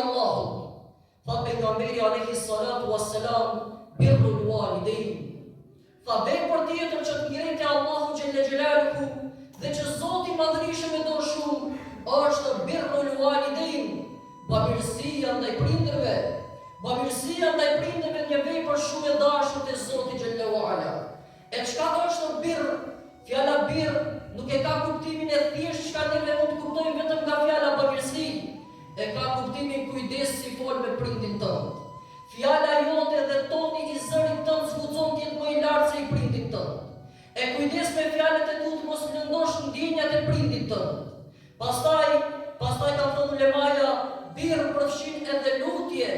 Allahut. Tha pejgamberi alayhi salatu wassalam, birrul walidain. Tha vepër tjetër që të mirëte Allahu xhelle xhelaluhu dhe që Zoti i Madhërisht e don shumë është birrul walidain, bamirësia ndaj prindërve. Bamirësia ndaj prindërve një vepër shumë e dashur te Zoti xhallahu ala. E çka është birr? Fjala birr nuk e ka kuptimin e thjeshtë çka ne mund të kuptojmë vetëm nga fjala bamirësi. E ka kuptimin kujdes si fol me prindin tënd. Fjala jote dhe toni i zërit tënd zguxon të jetë më i lartë se i prindit tënd. E kujdes me fjalët e tua mos lëndosh ndjenjat e prindit tënd. Pastaj ka thënë ulemaja, birr përfshin edhe lutje.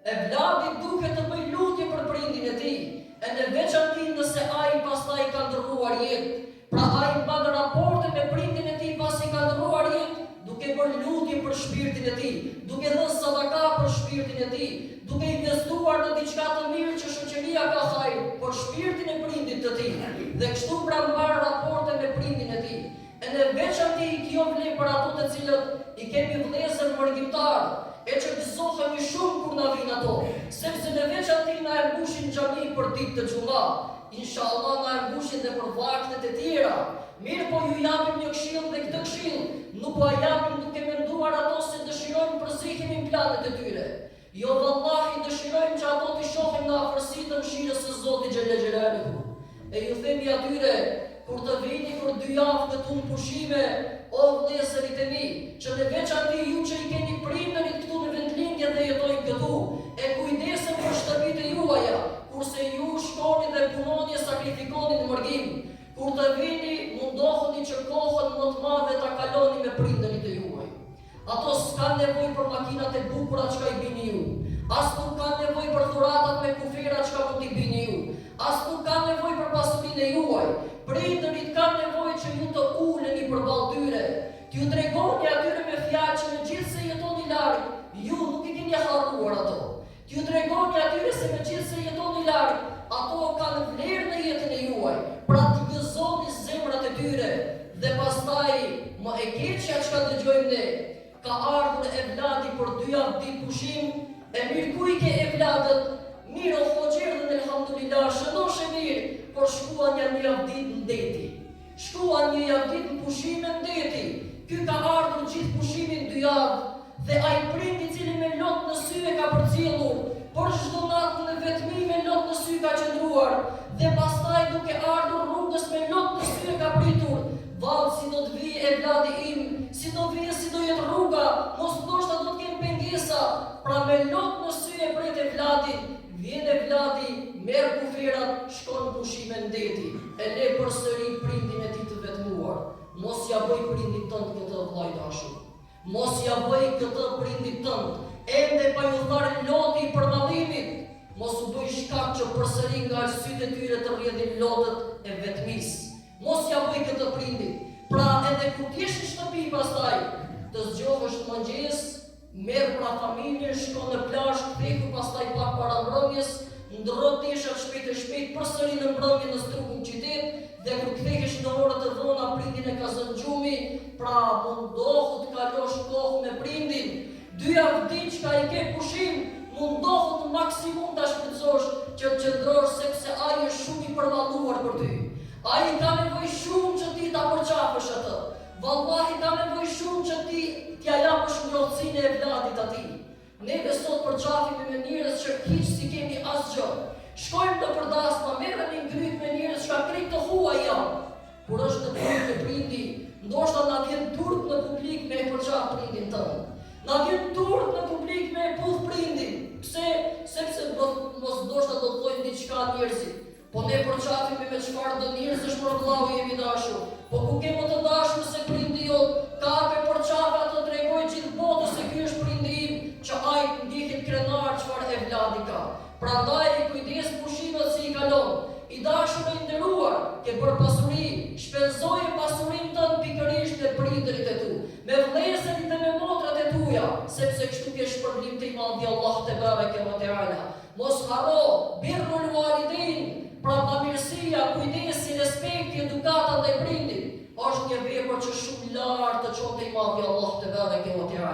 E vladi duhet të bëj lutje për prindin e tij, e në veçantë nëse ai pastaj ka ndërruar jetë. Pra ai mban raporte me prindin e tij pasi ka ndërruar jetë, duke bërë lutje për shpirtin e tij, duke dhënë sadaka për shpirtin e tij, duke investuar në diçka të mirë që shoqëria ka hajër për shpirtin e prindit të tij. Dhe kështu pra mban raporte me prindin e tij. E në veçantë kjo vlen për ato të cilët i kemi vëllezër mërgjimtar, e që gëzohemi shumë kur na vijnë ato, sepse në veçantë na e mbushin xhami për ditë të xhulla. Inshallah na e mbushin dhe për vaktet e tjera. Mirë po ju japim një këshill dhe këtë këshill nuk po japim duke menduar ato se dëshirojmë përzihimin planet e tyre. Jo vallahi dëshirojmë që ato të shohin në afërsi të mëshirës së Zotit xhelle xhelaluhu. E ju themi atyre, kur të vini për 2 javë këtu në pushime, o vëllezërit e mi, që në veçantë ju që i keni prindërit këtu në vendlindje dhe jetojnë këtu, e kujdesen për shtëpitë e juaja, kurse ju shkoni dhe punoni e sakrifikoni në mërgim. Kur të vini, mundohuni që kohën më të madhe ta kaloni me prindërit e juaj. Ato s'kan nevojë për makinat e bukura çka i bini ju. As nuk kanë nevojë për dhuratat me kufira çka mund t'i bini ju. As nuk kanë nevojë për pasurinë e juaj. Prindërit kanë nevojë që ju të uleni përballë tyre, t'ju tregoni atyre me fjalë që megjithse jetoni larg, ju nuk i keni harruar ato. T'ju tregoni atyre se megjithse jetoni larg, ato kanë vlerë në jetën e juaj. Pra t'i gëzoni zemrat e tyre. Dhe pastaj më e keqja çka dëgjojmë ne, ka ardhur evladi për 2 javë ditë pushim, e mirë ku i ke evladët? Mirë o hoxherën elhamdulillah, shëndoshë mirë, por shkuan një javë ditë në deti. Shkuan një javë ditë në pushime në deti. Ky ka ardhur gjithë pushimin 2 javë, dhe ai prindi i cili me lot në sy e ka përcjellur, por çdo natë në vetmi me lot në sy ka qëndruar, dhe pastaj duke ardhur rrugës me lot në sy e ka pritur. Vallë si do të vijë evladi im, si do vijë, si do jetë rruga, mos ndoshta do të kem pengesa. Pra me lot në sy e prit evladin. Vjen evladi, merr kufirat, shkon në pushime në deti, e le përsëri prindin e tij të vetmuar. Mos ja bëj prindit tënd këtë vllai dashur. Mos ja bëj këtë prindit tënd. Ende pa ju thar loti i përballimit. Mos u bëj shkak që përsëri nga sytë e tyre të rrjedhin lotët e vetmisë. Mos ja bëj këtë prindit. Pra edhe kur t'jesh në shtëpi pastaj, të zgjohesh në mëngjes, merr pra familjen, shkon në plazh, kthehu pastaj pak para mbrëmjes, ndrro teshat shpejt e shpejt, përsëri në mbrëmje në strukun qytet, dhe kur kthehesh në orët e vona prindin e ka zënë gjumi, pra mundohu të kalosh kohë me prindin. 2 javë ditë çka i ke pushim, mundohu të maksimum ta shfrytëzosh që të qëndrosh, sepse ai është shumë i përballuar për ty. Ai ka nevojë shumë që ti ta përqafësh atë. Vallahi ka nevojë shumë që ti t'ja japësh ngrohtësinë e evladit atij. Neve sot përqafimi me njerëz që hiç si kemi asgjë. Shkojmë në përdasma, merremi ngryt me njerëz që krejt të huaj janë. Kur është në punë me prindi, ndoshta na vjen turp në publik me përqaf prindin tënd. Na vjen turp në publik me puth prindin. Pse? Sepse mos ndoshta do të thojnë diçka njerëzit. Po ne përqafimi me çfarë do njerëzish për vllau jemi dashur. Po ku ke më të dashur se prindi jot, kape përqafe ato tregoj gjithë botës se ky është prindi im, që ai ndjehet krenar çfarë evladi ka. Prandaj i kujdes pushimet si i kalon. I dashur e nderuar, ke bërë pasuri, shpenzoje pasurinë tënd pikërisht te prindërit e tu, me vëllezërit dhe me motrat e tuja, sepse kështu ke shpërblim te i madhi Allah te bareke ve teala. Mos harro birrul walidain. Pra bamirësia, kujdesi, respekti, edukata ndaj prindit është një vepër që shumë lartë të çon te i madhi Allah te bareke ve teala.